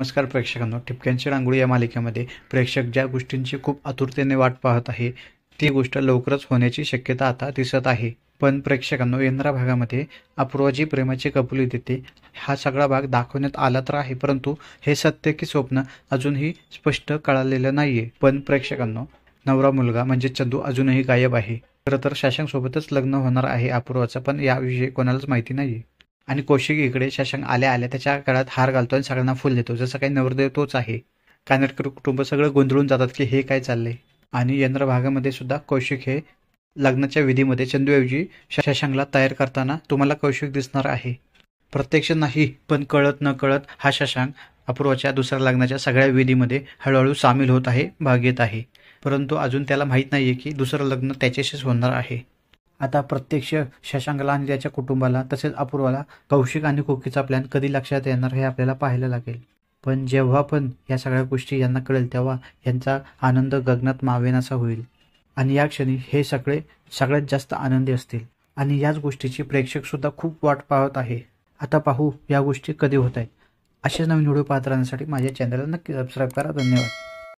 नमस्कार प्रेक्षकांनो, ठिपक्यांची रांगोळी या मालिकेमध्ये प्रेक्षक ज्या गोष्टींची खूप आतुरतेने वाट पाहत आहे ती गोष्ट लवकरच होण्याची शक्यता आता दिसत आहे. पण प्रेक्षकांनो, येणाऱ्या भागामध्ये अपूर्वा जी प्रेमाची कबुली देते हा सगळा भाग दाखवण्यात आला तर आहे, परंतु हे सत्य की स्वप्न अजूनही स्पष्ट कळालेलं नाहीये. पण प्रेक्षकांनो, नवरा मुलगा म्हणजे चंदू अजूनही गायब आहे. खरं तर शशांक सोबतच लग्न होणार आहे अपूर्वाचं, पण याविषयी कोणालाच माहिती नाहीये. आणि कौशिक इकडे शशांक आल्या आल्या त्याच्या गळ्यात हार घालतो आणि सगळ्यांना फुल देतो, जसं काही नवरदेव तोच आहे. कानेटकर कुटुंब सगळं गोंधळून जातात की हे काय चाललंय. आणि यंत्र भागामध्ये सुद्धा कौशिक हे लग्नाच्या विधीमध्ये चंदूऐवजी शशांकला तयार करताना तुम्हाला कौशिक दिसणार आहे. प्रत्यक्ष नाही, पण कळत न कळत हा शशांक अपूर्वाच्या दुसऱ्या लग्नाच्या सगळ्या विधीमध्ये हळूहळू सामील होत आहे, भाग घेत आहे. परंतु अजून त्याला माहीत नाहीये की दुसरं लग्न त्याच्याशीच होणार आहे. आता प्रत्यक्ष शशांकला आणि त्याच्या कुटुंबाला तसेच अपूर्वाला कौशिक आणि कोकीचा प्लॅन कधी लक्षात येणार हे आपल्याला पाहायला लागेल. पण जेव्हा पण या सगळ्या गोष्टी यांना कळेल तेव्हा यांचा आनंद गगनात मावेनासा होईल. आणि या क्षणी हे सगळ्यात जास्त आनंदी असतील. आणि याच गोष्टीची प्रेक्षकसुद्धा खूप वाट पाहत आहे. आता पाहू या गोष्टी कधी होत आहेत. असेच नवीन व्हिडिओ पाहत राहण्यासाठी माझ्या चॅनलला नक्की सबस्क्राईब करा. धन्यवाद.